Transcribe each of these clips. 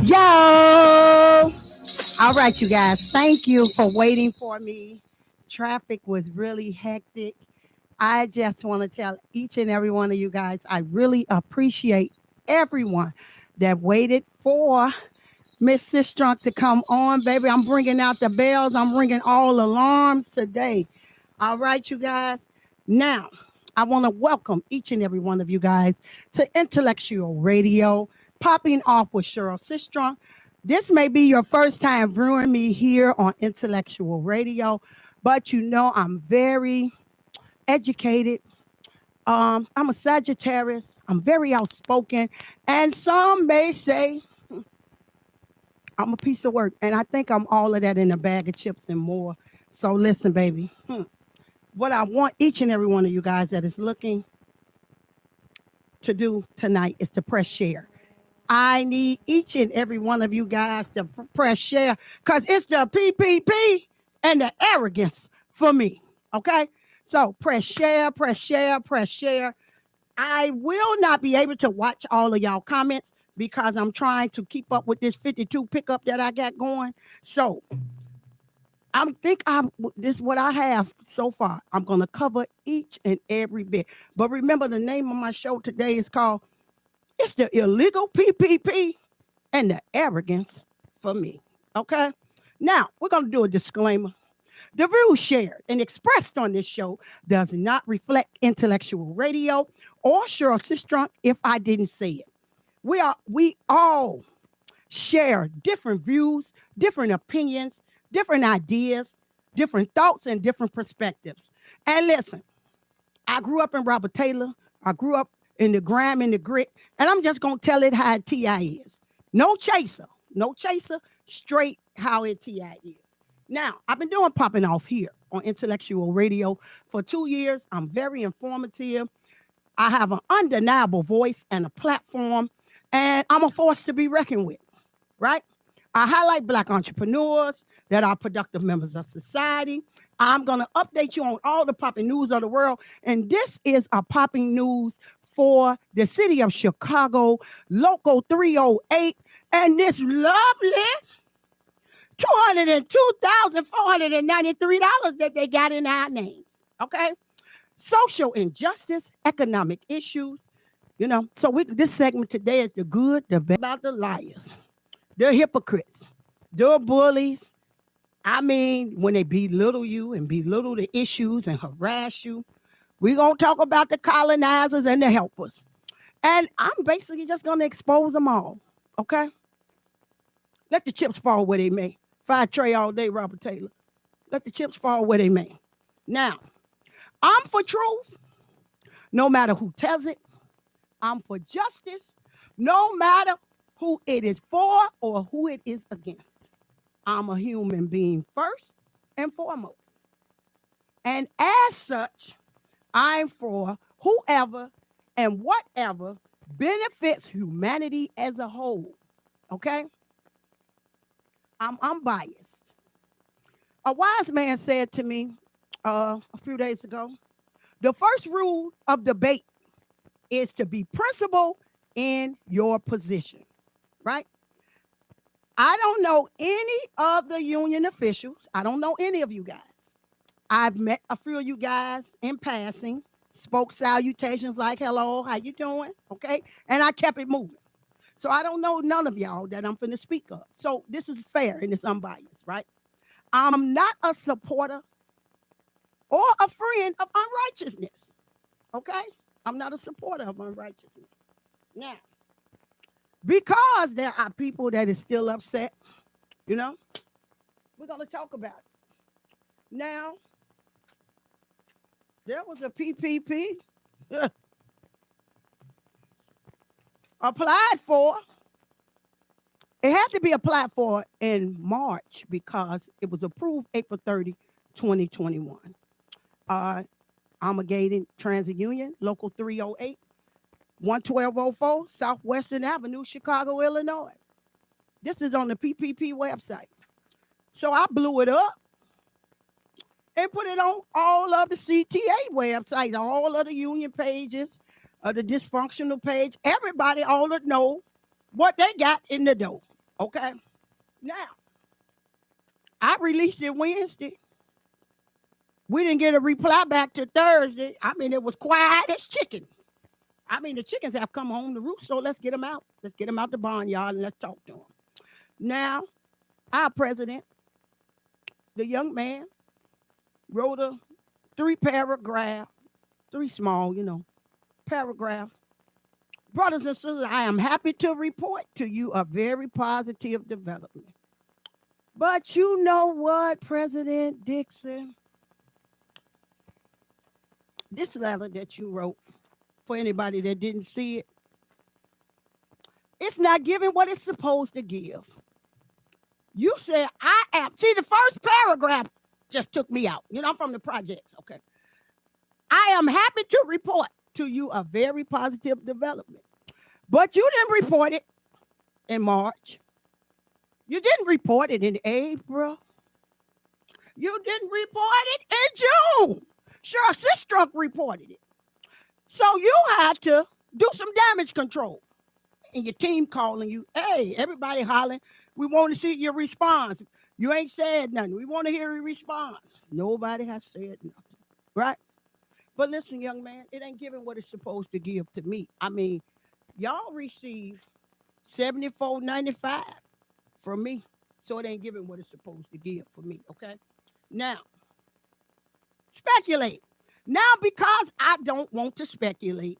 Yo! All right, you guys. Thank you for waiting for me. Traffic was really hectic. I just want to tell each and every one of you guys, I really appreciate everyone that waited for Miss Sistrunk to come on, baby. I'm bringing out the bells. I'm ringing all alarms today. All right, you guys. Now, I want to welcome each and every one of you guys to Intellectual Radio, popping off with Cheryl Sistrunk. This may be your first time viewing me here on Intellectual Radio, but you know I'm very educated. I'm a Sagittarius. I'm very outspoken, and some may say I'm a piece of work, and I think I'm all of that in a bag of chips and more. So listen, baby. What I want each and every one of you guys that is looking to do tonight is to press share. I need each and every one of you guys to press share because it's the PPP and the arrogance for me. Okay? So press share, press share, press share. I will not be able to watch all of y'all comments because I'm trying to keep up with this 52 pickup that I got going. So this is what I have so far. I'm going to cover each and every bit. But remember, the name of my show today is called It's the Illegal PPP and the Arrogance for Me. Okay? Now, we're going to do a disclaimer. The views shared and expressed on this show does not reflect Intellectual Radio or Cheryl Sistrunk if I didn't say it. We all share different views, different opinions, different ideas, different thoughts, and different perspectives. And listen, I grew up in Robert Taylor. I grew up in the grime and the grit, and I'm just going to tell it how T.I. is. No chaser, straight how it T.I. is. Now, I've been doing popping off here on Intellectual Radio for 2 years. I'm very informative. I have an undeniable voice and a platform, and I'm a force to be reckoned with, right? I highlight Black entrepreneurs that are productive members of society. I'm going to update you on all the popping news of the world. And this is a popping news for the city of Chicago, Local 308. And this lovely $202,493 that they got in our names. Okay? Social injustice, economic issues. So this segment today is the good, the bad, about the liars, the hypocrites, the bullies. I mean, when they belittle you and belittle the issues and harass you, we're going to talk about the colonizers and the helpers. And I'm basically just going to expose them all, okay? Let the chips fall where they may. Fire Trey all day, Robert Taylor. Let the chips fall where they may. Now, I'm for truth, no matter who tells it. I'm for justice, no matter who it is for or who it is against. I'm a human being first and foremost. And as such, I'm for whoever and whatever benefits humanity as a whole. Okay? I'm unbiased. A wise man said to me a few days ago, the first rule of debate is to be principled in your position, right? I don't know any of the union officials. I don't know any of you guys. I've met a few of you guys in passing, spoke salutations like, hello, how you doing? Okay. And I kept it moving. So I don't know none of y'all that I'm finna speak of. So this is fair and it's unbiased, right? I'm not a supporter or a friend of unrighteousness. Okay? I'm not a supporter of unrighteousness. Now, because there are people that is still upset, we're going to talk about it. Now, there was a PPP applied for. It had to be applied for in March because it was approved April 30, 2021. Armageddon Transit Union, Local 308, 11204 Southwestern Avenue, Chicago, Illinois. This is on the PPP website. So I blew it up and put it on all of the CTA websites, all of the union pages, the dysfunctional page. Everybody ought to know what they got in the dough. Okay. Now, I released it Wednesday. We didn't get a reply back to Thursday. I mean, it was quiet as chickens. I mean, the chickens have come home to roost, so let's get them out. Let's get them out the barnyard and let's talk to them. Now, our president, the young man, wrote a 3-paragraph, 3 small, paragraphs. Brothers and sisters, I am happy to report to you a very positive development. But you know what, President Dixon? This letter that you wrote, for anybody that didn't see it, it's not giving what it's supposed to give. You said, I am. See, the first paragraph just took me out. I'm from the projects, okay? I am happy to report to you a very positive development. But you didn't report it in March. You didn't report it in April. You didn't report it in June. Sure, Sistrunk reported it. So you had to do some damage control. And your team calling you, hey, everybody hollering, we want to see your response. You ain't said nothing. We want to hear your response. Nobody has said nothing, right? But listen, young man, it ain't giving what it's supposed to give to me. I mean, y'all receive $74.95 from me, so it ain't giving what it's supposed to give for me, okay? Now, speculate. Now, because I don't want to speculate,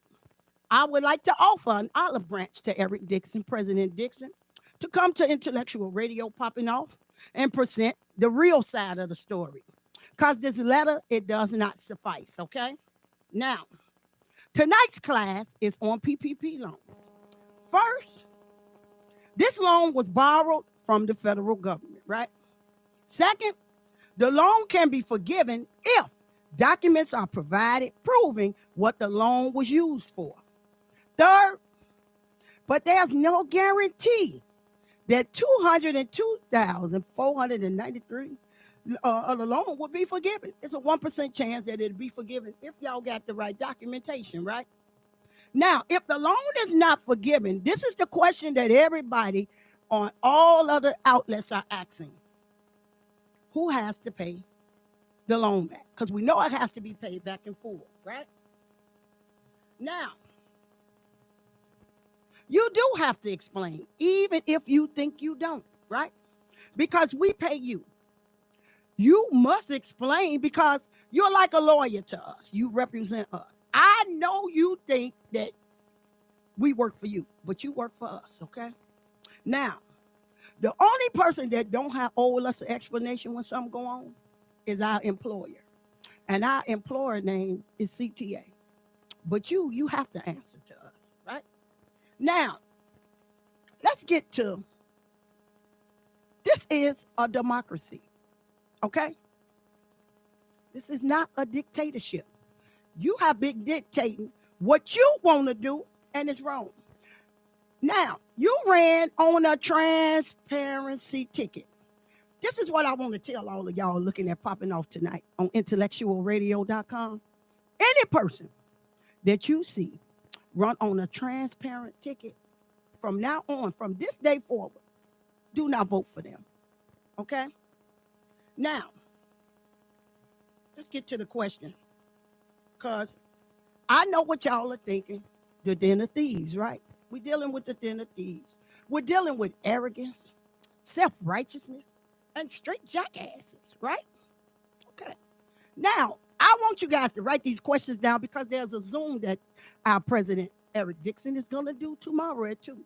I would like to offer an olive branch to Eric Dixon, President Dixon, to come to Intellectual Radio Popping Off and present the real side of the story. Because this letter, it does not suffice, okay? Now, tonight's class is on PPP loans. First, this loan was borrowed from the federal government, right? Second, the loan can be forgiven if documents are provided proving what the loan was used for. Third, but there's no guarantee that $202,493 of the loan would be forgiven. It's a 1% chance that it'll be forgiven if y'all got the right documentation, right? Now, if the loan is not forgiven, this is the question that everybody on all other outlets are asking. Who has to pay the loan back? Because we know it has to be paid back in full, right? Now, you do have to explain, even if you think you don't, right? Because we pay you. You must explain because you're like a lawyer to us. You represent us. I know you think that we work for you, but you work for us, okay? Now, the only person that don't have owe us an explanation when something go on is our employer. And our employer name is CTA. But you have to answer to us, right? Now, let's get to, this is a democracy, okay? This is not a dictatorship. You have been dictating what you want to do, and it's wrong. Now, you ran on a transparency ticket. This is what I want to tell all of y'all looking at Popping Off tonight on IntellectualRadio.com. Any person that you see run on a transparent ticket, from now on, from this day forward, do not vote for them, okay? Now, let's get to the questions, because I know what y'all are thinking, the den of thieves, right? We're dealing with the den of thieves. We're dealing with arrogance, self-righteousness, and straight jackasses, right? Okay. Now, I want you guys to write these questions down because there's a Zoom that our president, Eric Dixon, is going to do tomorrow at 2.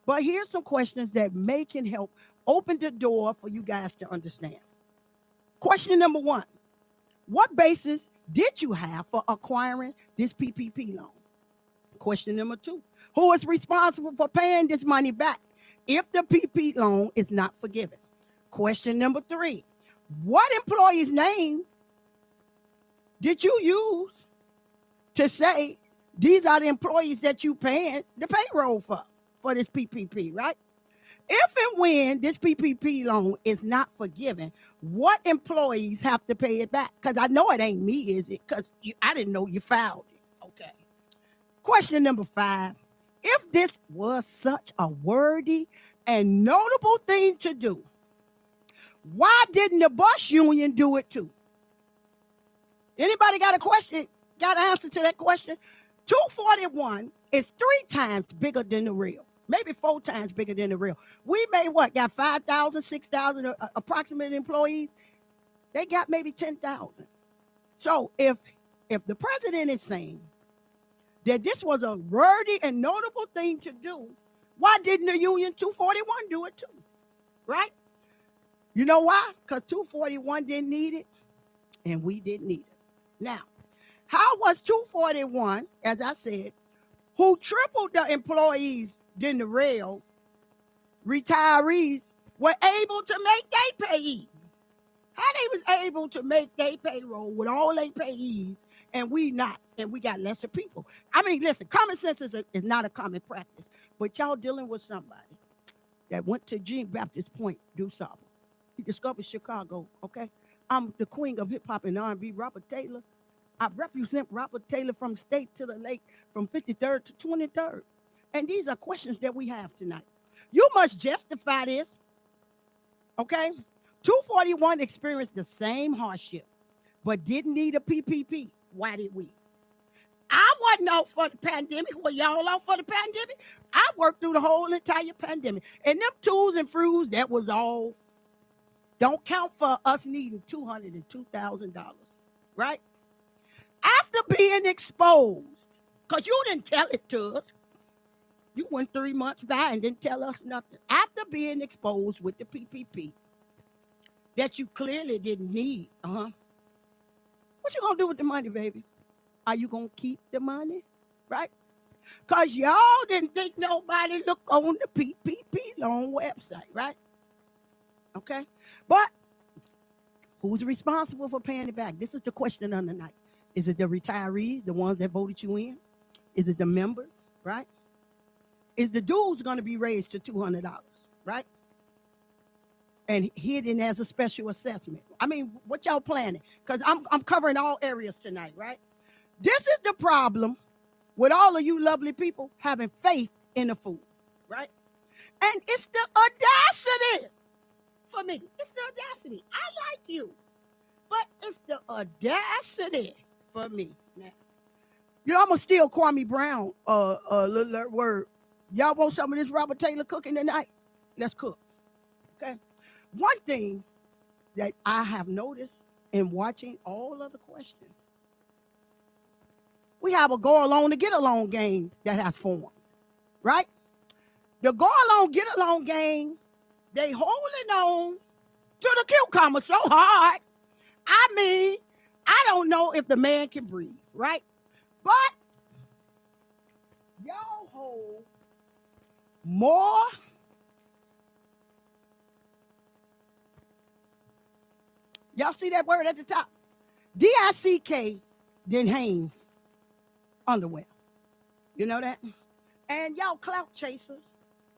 But here's some questions that can help open the door for you guys to understand. Question number 1. What basis did you have for acquiring this PPP loan? Question number 2. Who is responsible for paying this money back if the PPP loan is not forgiven? Question number 3. What employee's name did you use to say these are the employees that you paying the payroll for this PPP, right? If and when this PPP loan is not forgiven, what employees have to pay it back? Because I know it ain't me, is it? Because I didn't know you filed it. Okay. Question number 5. If this was such a worthy and notable thing to do. Why didn't the bus union do it too? Anybody got a question? Got an answer to that question? 241 is 3 times bigger than the rail. Maybe 4 times bigger than the rail. We may what? Got 5,000, 6,000 approximate employees. They got maybe 10,000. So if the president is saying that this was a worthy and notable thing to do, why didn't the Union 241 do it too? Right? You know why? Because 241 didn't need it, and we didn't need it. Now, how was 241, as I said, who tripled the employees than the rail, retirees, were able to make their payees? How they was able to make their payroll with all their payees, and we not, and we got lesser people? I mean, listen, common sense is not a common practice, but y'all dealing with somebody that went to Jean Baptist Point, DuSable. He discovered Chicago, okay? I'm the queen of hip-hop and R&B, Robert Taylor. I represent Robert Taylor from state to the lake, from 53rd to 23rd. And these are questions that we have tonight. You must justify this, okay? 241 experienced the same hardship, but didn't need a PPP. Why did we? I wasn't out for the pandemic. Were y'all out for the pandemic? I worked through the whole entire pandemic. And them tools and fruits, that was all. Don't count for us needing $202,000, right? After being exposed, because you didn't tell it to us. You went 3 months by and didn't tell us nothing. After being exposed with the PPP that you clearly didn't need, what you going to do with the money, baby? Are you going to keep the money, right? Because y'all didn't think nobody looked on the PPP loan website, right? Okay? But who's responsible for paying it back? This is the question of the night. Is it the retirees, the ones that voted you in? Is it the members, right? Is the dues going to be raised to $200, right? And hidden as a special assessment? I mean, what y'all planning? Because I'm covering all areas tonight, right? This is the problem with all of you lovely people having faith in the food, right? And it's the audacity for me. It's the audacity. I like you, but it's the audacity for me. Now, you know, I'm going to steal Kwame Brown little word. Y'all want some of this Robert Taylor cooking tonight? Let's cook, okay? One thing that I have noticed in watching all of the questions, we have a go along to get along game that has formed, right? The go along, get along game, they holding on to the cucumber so hard. I mean, I don't know if the man can breathe, right? But y'all hold more y'all see that word at the top? DICK than Hanes underwear. You know that? And y'all clout chasers.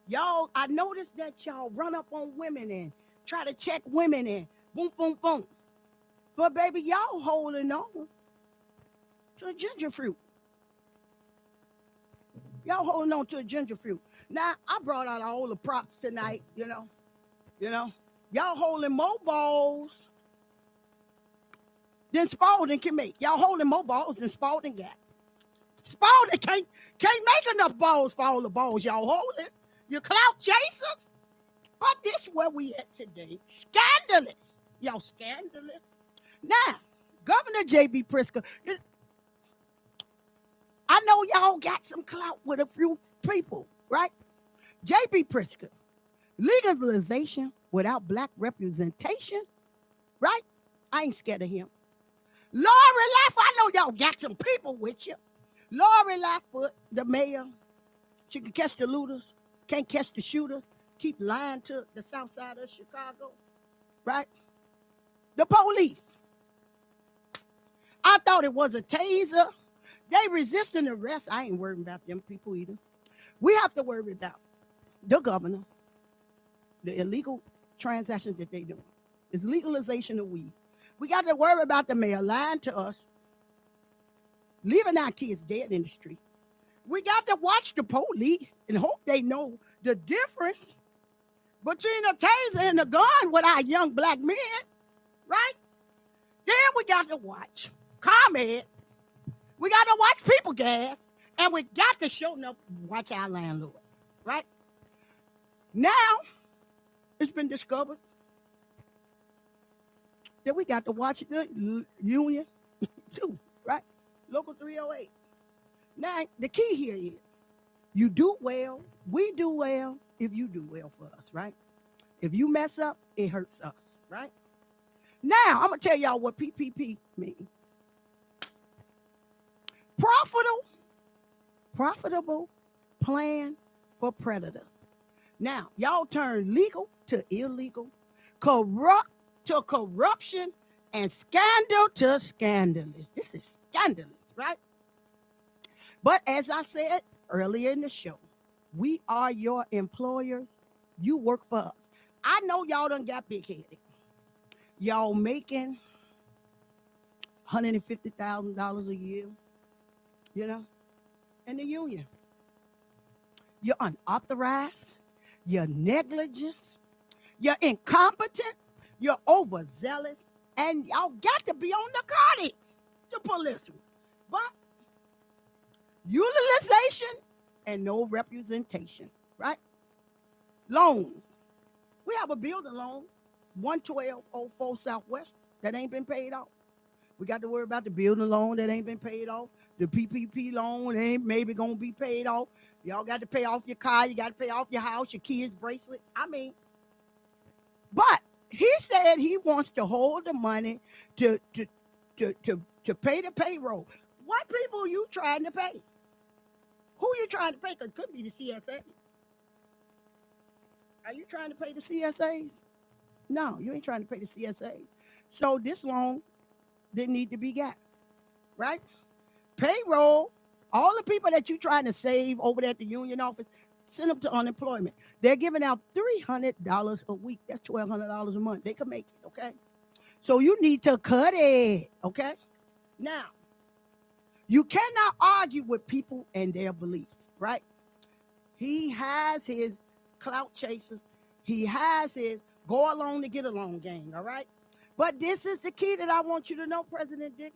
Y'all, I noticed that y'all run up on women and try to check women and boom, boom, boom. But baby, y'all holding on to a ginger fruit. Y'all holding on to a ginger fruit. Now, I brought out all the props tonight, you know. Y'all holding more balls than Spalding can make. Y'all holding more balls than Spalding got. Spalding can't make enough balls for all the balls y'all holding. You clout chasers. But this where we at today. Scandalous. Y'all scandalous. Now, Governor J.B. Pritzker, I know y'all got some clout with a few people, right? J.B. Pritzker, legalization without black representation, right? I ain't scared of him. Lori Lightfoot, I know y'all got some people with you. Lori Lightfoot, the mayor, she can catch the looters, can't catch the shooters, keep lying to the south side of Chicago, right? The police, I thought it was a taser. They resisting arrest. I ain't worried about them people either. We have to worry about the governor, the illegal transactions that they doing. It's legalization of weed. We got to worry about the mayor lying to us, leaving our kids dead in the street. We got to watch the police and hope they know the difference between the taser and the gun with our young black men, right? Then we got to watch ComEd. We got to watch People Gas. And we got to show enough watch our landlord, right? Now, it's been discovered that we got to watch the union too, right? Local 308. Now, the key here is you do well, we do well if you do well for us, right? If you mess up, it hurts us, right? Now, I'm going to tell y'all what PPP means. Profitable plan for predators. Now, y'all turn legal to illegal, corrupt to corruption, and scandal to scandalous. This is scandalous, right? But as I said earlier in the show, we are your employers. You work for us. I know y'all done got big-headed. Y'all making $150,000 a year, you know, in the union. You're unauthorized. You're negligent. You're incompetent. You're overzealous. And y'all got to be on narcotics to pull this one. But utilization and no representation, right? Loans. We have a building loan, 11204 Southwest, that ain't been paid off. We got to worry about the building loan that ain't been paid off. The PPP loan ain't maybe going to be paid off. Y'all got to pay off your car. You got to pay off your house, your kids' bracelets. I mean, but he said he wants to hold the money to pay the payroll. What people are you trying to pay? Who are you trying to pay? Because it could be the CSA. Are you trying to pay the CSAs? No, you ain't trying to pay the CSAs. So this loan didn't need to be got, right? Payroll, all the people that you trying to save over there at the union office, send them to unemployment. They're giving out $300 a week. That's $1,200 a month. They can make it, okay? So you need to cut it, okay? Now, you cannot argue with people and their beliefs, right? He has his clout chasers. He has his go along to get along gang, all right? But this is the key that I want you to know, President Dick.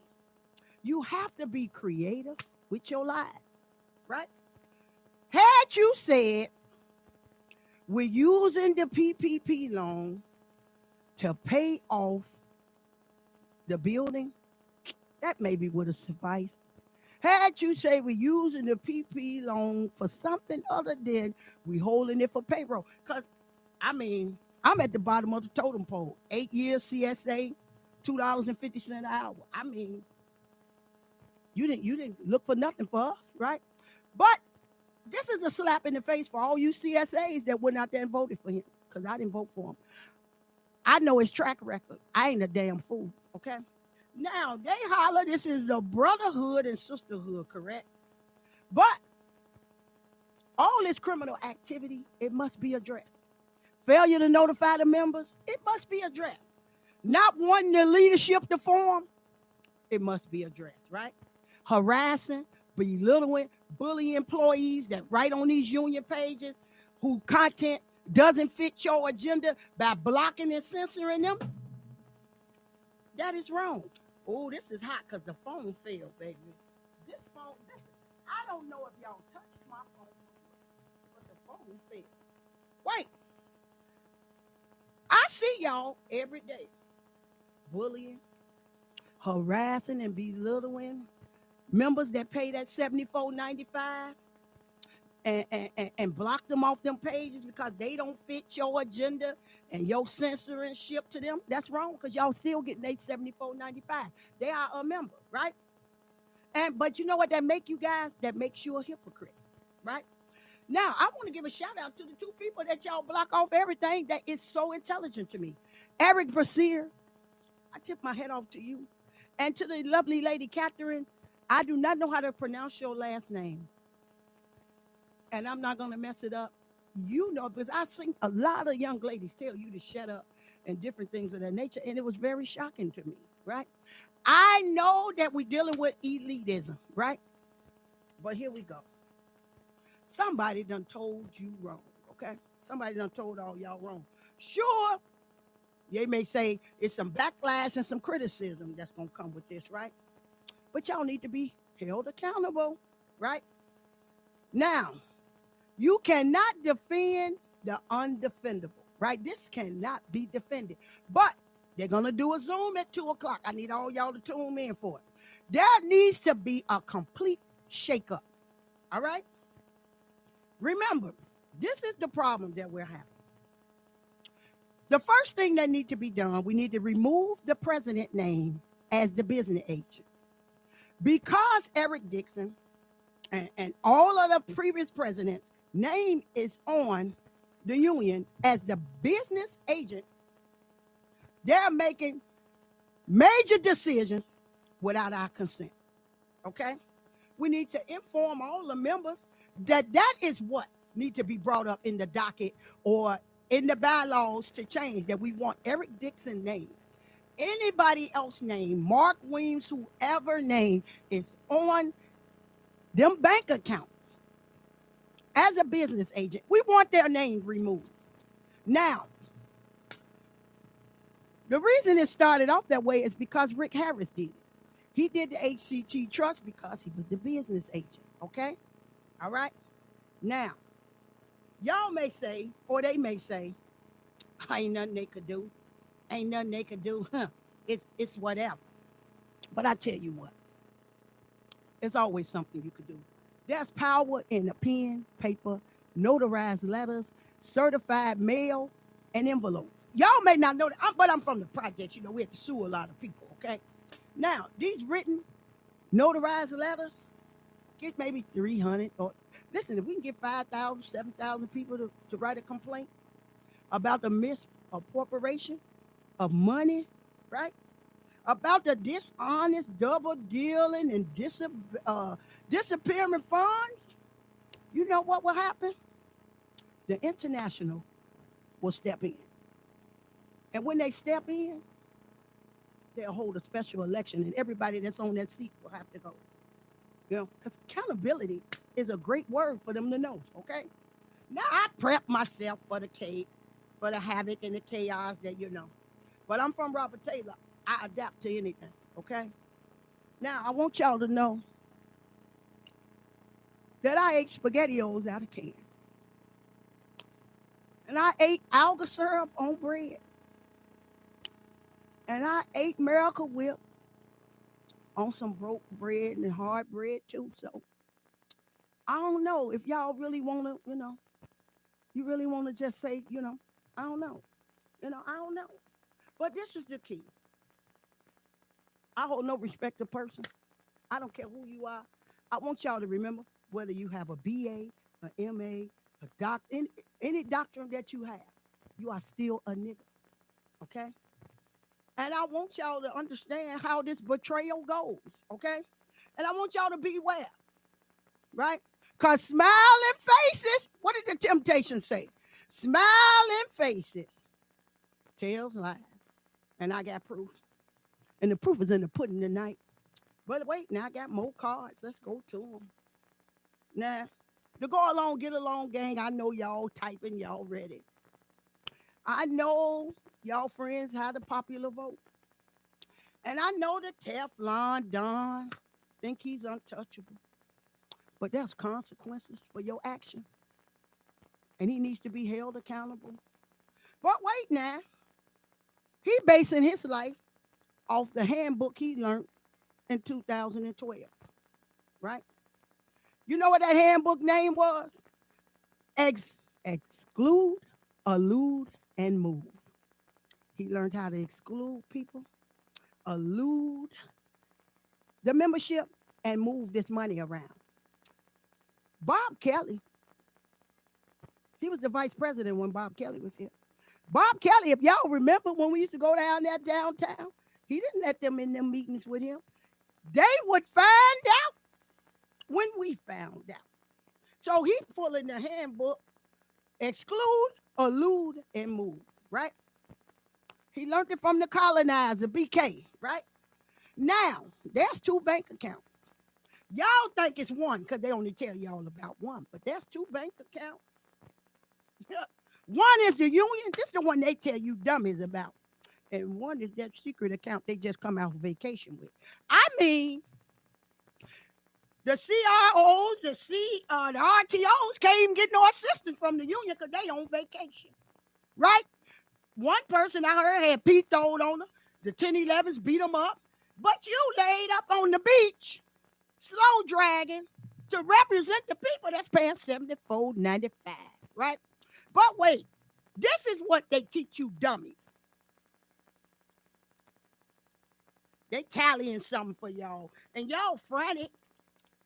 You have to be creative with your lives, right? Had you said we're using the PPP loan to pay off the building, that maybe would have sufficed. Had you say we're using the PPP loan for something other than we holding it for payroll, because, I mean, I'm at the bottom of the totem pole. 8 years CSA, $2.50 an hour. I mean, you didn't look for nothing for us, right? But this is a slap in the face for all you CSAs that went out there and voted for him, because I didn't vote for him. I know his track record. I ain't a damn fool, okay? Now, they holler this is the brotherhood and sisterhood, correct? But all this criminal activity, it must be addressed. Failure to notify the members, it must be addressed. Not wanting the leadership to form, it must be addressed, right? Harassing, belittling, bullying employees that write on these union pages whose content doesn't fit your agenda by blocking and censoring them, that is wrong. Oh, this is hot because the phone failed, baby. This phone, listen, I don't know if y'all touched my phone, but the phone failed. Wait. I see y'all every day bullying, harassing, and belittling members that pay that $74.95 and block them off them pages because they don't fit your agenda and your censorship to them. That's wrong because y'all still getting their $74.95. They are a member, right? But you know what that make you guys? That makes you a hypocrite, right? Now, I want to give a shout out to the two people that y'all block off everything that is so intelligent to me. Eric Brasier, I tip my head off to you. And to the lovely lady, Catherine, I do not know how to pronounce your last name. And I'm not going to mess it up. You know, because I think a lot of young ladies tell you to shut up and different things of that nature. And it was very shocking to me, right? I know that we're dealing with elitism, right? But here we go. Somebody done told you wrong, okay? Somebody done told all y'all wrong. Sure, they may say it's some backlash and some criticism that's going to come with this, right? But y'all need to be held accountable, right? Now, you cannot defend the undefendable, right? This cannot be defended. But they're going to do a Zoom at 2 o'clock. I need all y'all to tune in for it. There needs to be a complete shakeup, all right? Remember, this is the problem that we're having. The first thing that needs to be done, we need to remove the president name as the business agent. Because Eric Dixon and all of the previous presidents' name is on the union as the business agent, they're making major decisions without our consent, okay? We need to inform all the members that that is what needs to be brought up in the docket or in the bylaws to change, that we want Eric Dixon's name. Anybody else name, Mark Weems, whoever name is on them bank accounts as a business agent, we want their name removed. Now, the reason it started off that way is because Rick Harris did it. He did the HCT Trust because he was the business agent, okay? All right? Now, y'all may say, or they may say, ain't nothing they could do. Ain't nothing they could do. It's whatever. But I tell you what, there's always something you could do. There's power in a pen, paper, notarized letters, certified mail, and envelopes. Y'all may not know that, but I'm from the project. You know, we have to sue a lot of people, okay? Now, these written, notarized letters, get maybe 300. Or listen, if we can get 5,000, 7,000 people to write a complaint about the misappropriation of money, right? About the dishonest double dealing and disappearing funds, you know what will happen? The international will step in. And when they step in, they'll hold a special election and everybody that's on that seat will have to go. You know, because accountability is a great word for them to know, okay? Now, I prep myself for the havoc and the chaos that you know. But I'm from Robert Taylor. I adapt to anything, okay? Now, I want y'all to know that I ate SpaghettiOs out of can. And I ate alga syrup on bread. And I ate Miracle Whip on some broke bread and hard bread too. So I don't know if y'all really want to, you really want to just say, I don't know. I don't know. But this is the key. I hold no respect to person. I don't care who you are. I want y'all to remember whether you have a BA, an MA, a doctor, any doctrine that you have, you are still a nigga. Okay? And I want y'all to understand how this betrayal goes. Okay? And I want y'all to beware. Right? Because smiling faces, what did the temptation say? Smiling faces tells lies. And I got proof. And the proof is in the pudding tonight. But wait, now I got more cards. Let's go to them. Now, the go along, get along gang, I know y'all typing, y'all ready. I know y'all friends had the popular vote. And I know that Teflon Don think he's untouchable. But there's consequences for your action. And he needs to be held accountable. But wait now. He basing his life off the handbook he learned in 2012. Right? You know what that handbook name was? Exclude, elude, and move. He learned how to exclude people, elude the membership, and move this money around. Bob Kelly, he was the vice president when Bob Kelly was here. Bob Kelly, if y'all remember when we used to go down there downtown, he didn't let them in them meetings with him. They would find out when we found out. So he pulling the handbook, exclude, elude, and move, right? He learned it from the colonizer, BK, right? Now, there's 2 bank accounts. Y'all think it's one because they only tell y'all about one, but there's 2 bank accounts. One is the union. This is the one they tell you dummies about. And one is that secret account they just come out on vacation with. I mean, the CROs, the RTOs can't even get no assistance from the union because they on vacation, right? One person I heard had Pete throwed on her. The 1011s beat them up. But you laid up on the beach, slow dragging, to represent the people that's paying $74.95, right? But wait, this is what they teach you dummies. They tallying something for y'all. And y'all frantic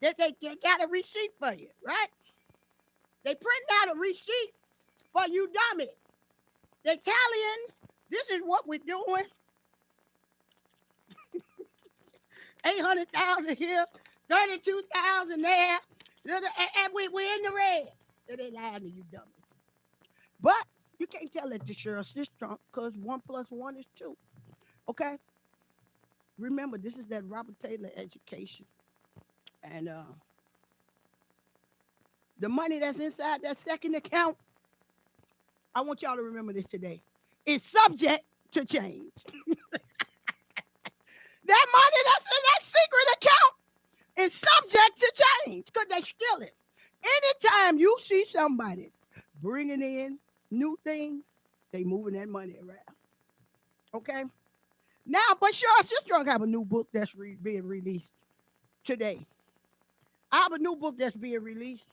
that they got a receipt for you, right? They print out a receipt for you dummies. They tallying. This is what we're doing. 800,000 here, 32,000 there, and we're in the red. They lying to you dummies. But you can't tell it to Cheryl Sistrunk because 1 + 1 is 2. Okay? Remember, this is that Robert Taylor education. And the money that's inside that second account, I want y'all to remember this today, is subject to change. That money that's in that secret account is subject to change because they steal it. Anytime you see somebody bringing in new things, they moving that money around. Okay? Now, but sure, Sistrunk have a new book that's being released today. I have a new book that's being released,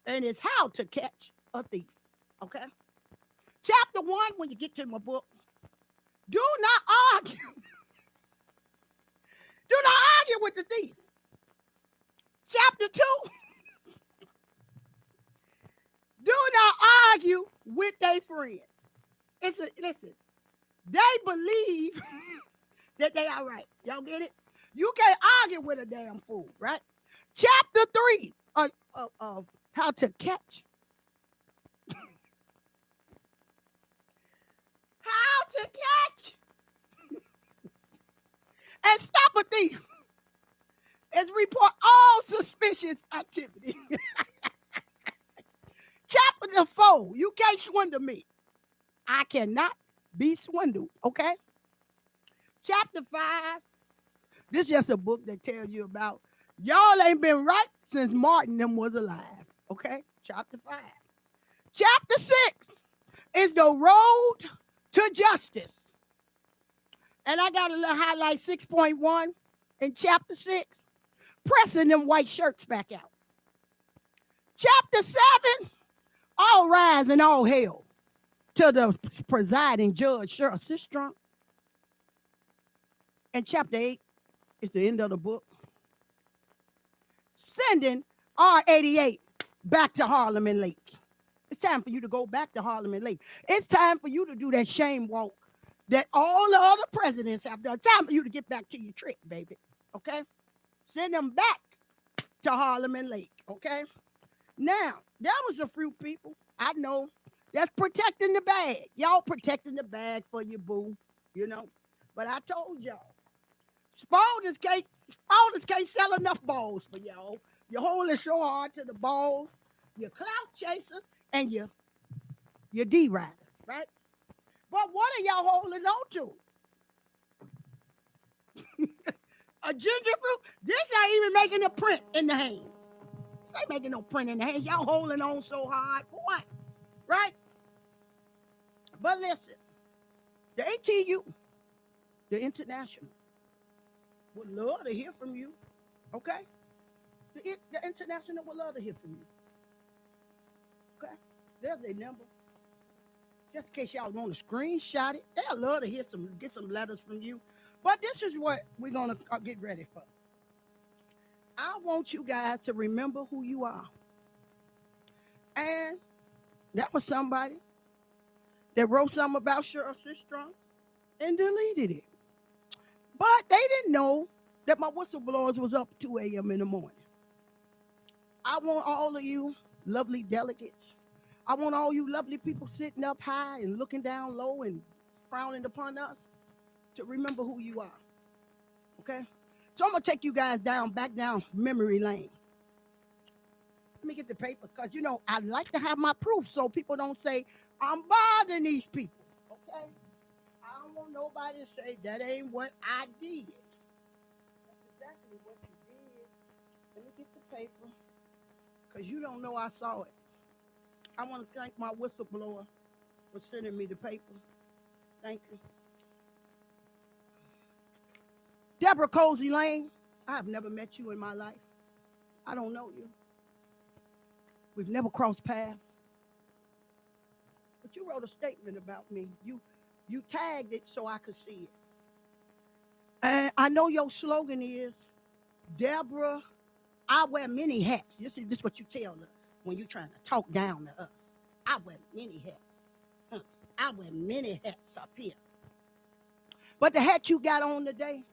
and it's How to Catch a Thief. Okay? Chapter 1, when you get to my book, do not argue. Do not argue with the thief. Chapter 2, do not argue with their friends. Listen, they believe that they are right. Y'all get it? You can't argue with a damn fool, right? Chapter 3 of How to Catch. How to catch and stop a thief is report all suspicious activity. Chapter 4, you can't swindle me. I cannot be swindled, okay? Chapter 5, this is just a book that tells you about y'all ain't been right since Martin them was alive, okay? Chapter 5. Chapter 6 is the road to justice. And I got a little highlight 6.1 in chapter 6, pressing them white shirts back out. Chapter 7, all rise and all hail to the presiding judge, Cheryl Sistrunk. And chapter 8 is the end of the book. Sending R88 back to Harlem and Lake. It's time for you to go back to Harlem and Lake. It's time for you to do that shame walk that all the other presidents have done. Time for you to get back to your trick, baby. Okay? Send them back to Harlem and Lake. Okay? Now, there was a few people I know that's protecting the bag. Y'all protecting the bag for your boo, you know. But I told y'all, Spaldings can't sell enough balls for y'all. You're holding so hard to the balls, your clout chasers, and your D-riders, right? But what are y'all holding on to? A ginger fruit? This ain't even making a print in the hands. This ain't making no print in the hands. Y'all holding on so hard. For what? Right? But listen, the ATU, the International, would love to hear from you. Okay? The International would love to hear from you. Okay? There's a number. Just in case y'all want to screenshot it, they'll love to get some letters from you. But this is what we're going to get ready for. I want you guys to remember who you are. And that was somebody that wrote something about Cheryl Sistrunk and deleted it. But they didn't know that my whistleblowers was up 2 a.m. in the morning. I want all of you lovely delegates. I want all you lovely people sitting up high and looking down low and frowning upon us to remember who you are. Okay? So I'm going to take you guys back down memory lane. Let me get the paper because, I like to have my proof so people don't say, I'm bothering these people. Okay? I don't want nobody to say that ain't what I did. That's exactly what you did. Let me get the paper because you don't know I saw it. I want to thank my whistleblower for sending me the paper. Thank you. Deborah Cozy Lane, I have never met you in my life. I don't know you. We've never crossed paths. But you wrote a statement about me. You tagged it so I could see it. And I know your slogan is, Deborah, I wear many hats. This is what you tell her when you're trying to talk down to us. I wear many hats. I wear many hats up here. But the hat you got on today,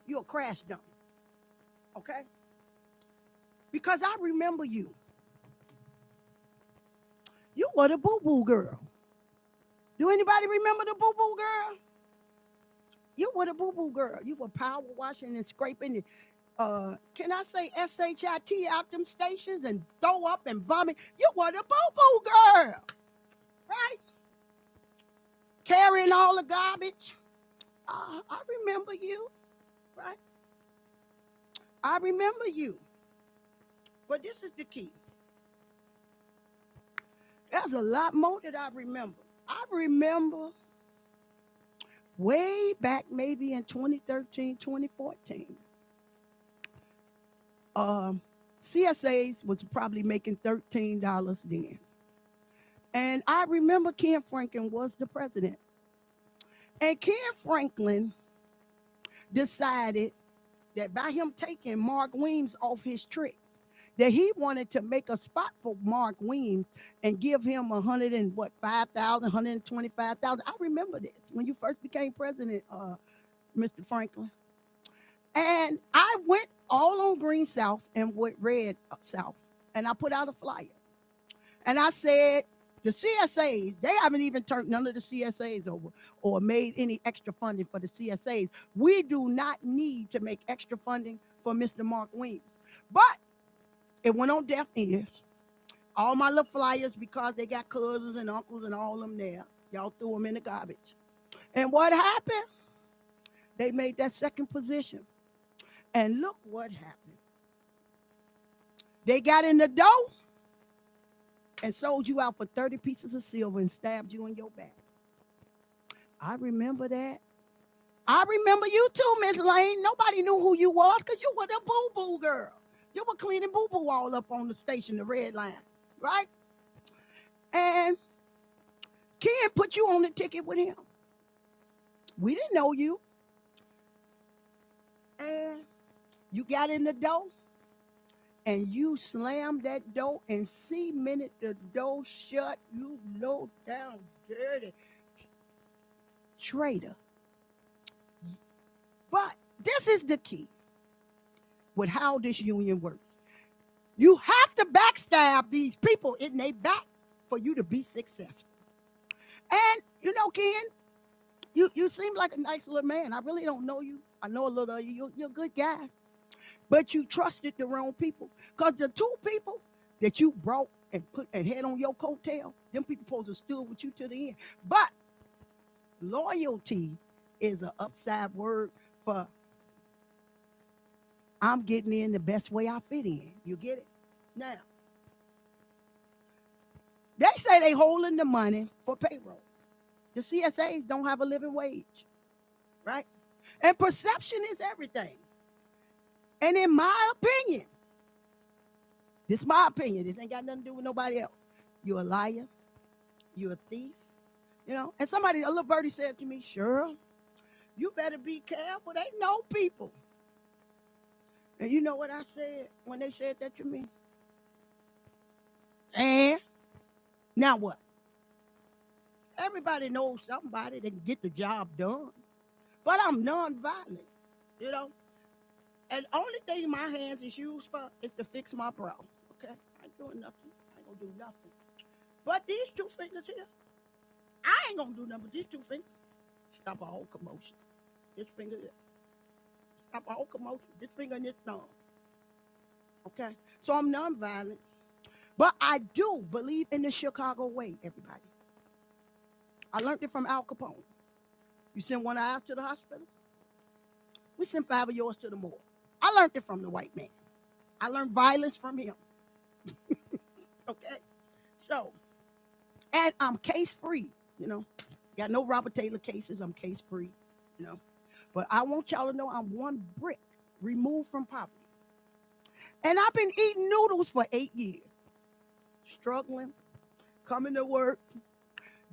you're a crash dump. Okay? Because I remember you. You were the boo-boo girl. Do anybody remember the boo-boo girl? You were the boo-boo girl. You were power washing and scraping. Can I say SHIT out them stations and throw up and vomit? You were the boo-boo girl. Right? Carrying all the garbage. I remember you. Right? I remember you. But this is the key. There's a lot more that I remember. I remember way back maybe in 2013, 2014. CSAs was probably making $13 then. And I remember Ken Franklin was the president. And Ken Franklin decided that by him taking Mark Weems off his tricks, that he wanted to make a spot for Mark Weems and give him 125,000. I remember this when you first became president, Mr. Franklin. And I went all on Green South and went Red South. And I put out a flyer. And I said, the CSAs, they haven't even turned none of the CSAs over or made any extra funding for the CSAs. We do not need to make extra funding for Mr. Mark Weems. But it went on deaf ears. All my little flyers, because they got cousins and uncles and all of them there, y'all threw them in the garbage. And what happened? They made that second position. And look what happened. They got in the dough and sold you out for 30 pieces of silver and stabbed you in your back. I remember that. I remember you too, Miss Lane. Nobody knew who you was because you were the boo-boo girl. You were cleaning boo-boo all up on the station, the red line, right? And Ken put you on the ticket with him. We didn't know you. And you got in the door, and you slammed that door and cemented the door shut, you low down, dirty traitor. But this is the key with how this union works. You have to backstab these people in their back for you to be successful. And, Ken, you seem like a nice little man. I really don't know you. I know a little of you. You're a good guy. But you trusted the wrong people. Because the two people that you brought and put and had on your coattail, them people supposed to stood with you to the end. But loyalty is an upside word for I'm getting in the best way I fit in. You get it? Now, they say they holding the money for payroll. The CSAs don't have a living wage, right? And perception is everything. And in my opinion, this is my opinion. This ain't got nothing to do with nobody else. You're a liar. You're a thief. And a little birdie said to me, Cheryl, you better be careful. They know people. And you know what I said when they said that to me? And now what? Everybody knows somebody that can get the job done. But I'm nonviolent, And the only thing my hands is used for is to fix my brow. Okay? I ain't doing nothing. I ain't going to do nothing. But these two fingers here, I ain't going to do nothing but these two fingers. Stop all commotion. This finger here. Stop all commotion. This finger and this thumb. Okay? So I'm nonviolent. But I do believe in the Chicago way, everybody. I learned it from Al Capone. You send one of ours to the hospital, we send 5 of yours to the morgue. I learned it from the white man. I learned violence from him. Okay? So, and I'm case free, you know. Got no Robert Taylor cases. I'm case free, you know. But I want y'all to know I'm one brick removed from poverty. And I've been eating noodles for 8 years. Struggling, coming to work,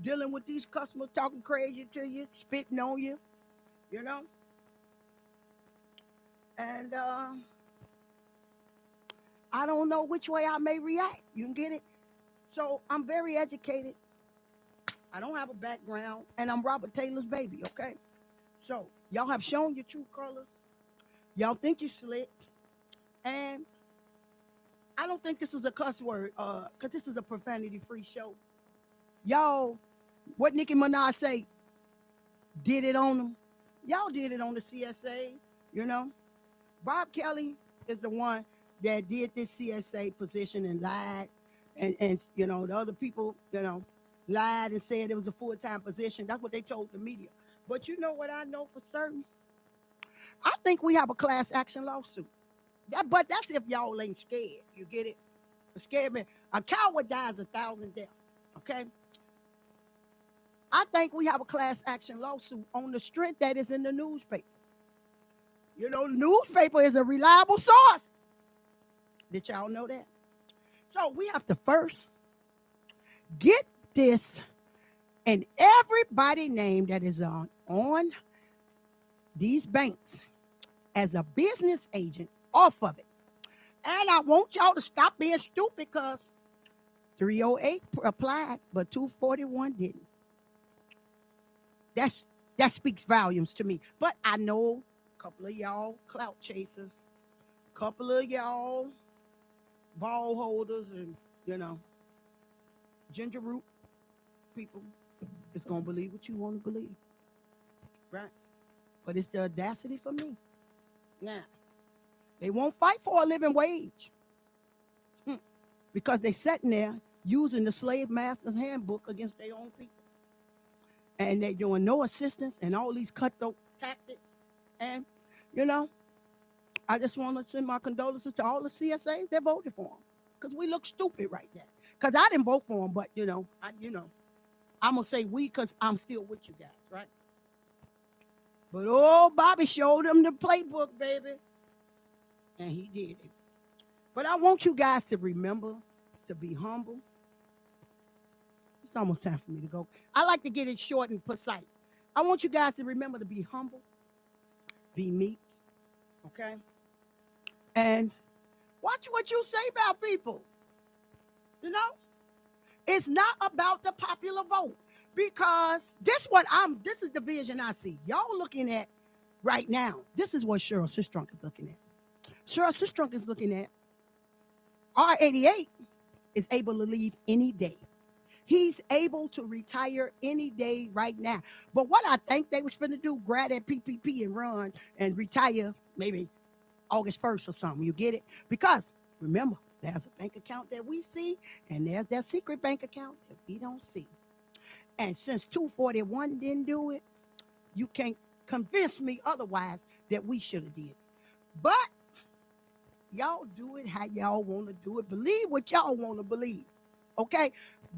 dealing with these customers talking crazy to you, spitting on you, you know. And I don't know which way I may react. You can get it? So I'm very educated. I don't have a background, and I'm Robert Taylor's baby, okay? So y'all have shown your true colors. Y'all think you're slick. And I don't think this is a cuss word, because this is a profanity-free show. Y'all, what Nicki Minaj say, did it on them. Y'all did it on the CSAs, you know. Bob Kelly is the one that did this CSA position and lied. And you know, the other people, you know, lied and said it was a full-time position. That's what they told the media. But you know what I know for certain? I think we have a class action lawsuit. But that's if y'all ain't scared. You get it? A scared man. A coward dies 1,000 deaths. Okay? I think we have a class action lawsuit on the strength that is in the newspaper. You know, the newspaper is a reliable source. Did y'all know that? So we have to first get this and everybody name that is on these banks as a business agent off of it. And I want y'all to stop being stupid because 308 applied, but 241 didn't. That speaks volumes to me. But I know a couple of y'all clout chasers, a couple of y'all ball holders, and, you know, ginger root people is going to believe what you want to believe. Right? But it's the audacity for me. Now, they won't fight for a living wage because they sitting there using the slave master's handbook against their own people. And they doing no assistance and all these cutthroat tactics. And, you know, I just want to send my condolences to all the CSAs that voted for them. Because we look stupid right now. Because I didn't vote for them, but, I'm going to say we because I'm still with you guys, right? But old Bobby showed them the playbook, baby. And he did it. But I want you guys to remember to be humble. It's almost time for me to go. I like to get it short and precise. I want you guys to remember to be humble, be meek, okay? And watch what you say about people. You know? It's not about the popular vote because this is the vision I see. Y'all looking at right now. This is what Cheryl Sistrunk is looking at. Cheryl Sistrunk is looking at R88 is able to leave any day. He's able to retire any day right now. But what I think they was finna do, grab that PPP and run and retire maybe August 1st or something. You get it? Because remember, there's a bank account that we see and there's that secret bank account that we don't see. And since 241 didn't do it, you can't convince me otherwise that we should have did. But y'all do it how y'all want to do it. Believe what y'all want to believe. Okay?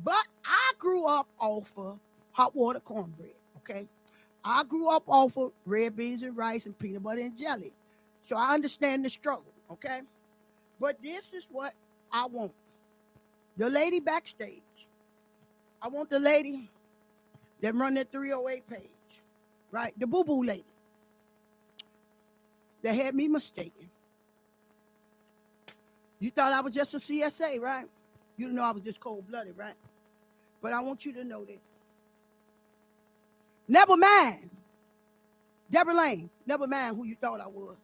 But I grew up off of hot water cornbread. Okay? I grew up off of red beans and rice and peanut butter and jelly. So I understand the struggle. Okay? But this is what I want. The lady backstage. I want the lady that run that 308 page. Right? The boo-boo lady. That had me mistaken. You thought I was just a CSA, right? You didn't know I was just cold-blooded, right? But I want you to know that. Never mind. Deborah Lane, never mind who you thought I was.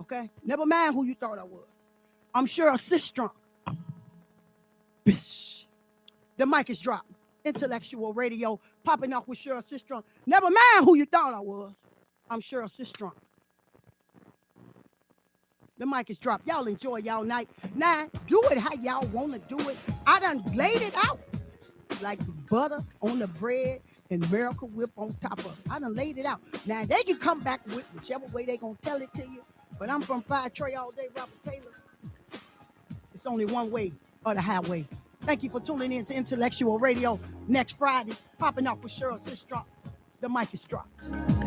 Okay? Never mind who you thought I was. I'm sure a Sistrunk. Bish. The mic is dropped. Intellectual radio popping off with Cheryl Sistrunk. Never mind who you thought I was. I'm Cheryl Sistrunk. The mic is dropped. Y'all enjoy y'all night. Now, do it how y'all want to do it. I done laid it out like butter on the bread and Miracle Whip on top of it. I done laid it out. Now, they can come back with whichever way they going to tell it to you. But I'm from Five Trey all day, Robert Taylor. It's only one way or the highway. Thank you for tuning in to Intellectual Radio next Friday. Popping off with Cheryl Sistrunk. The mic is dropped.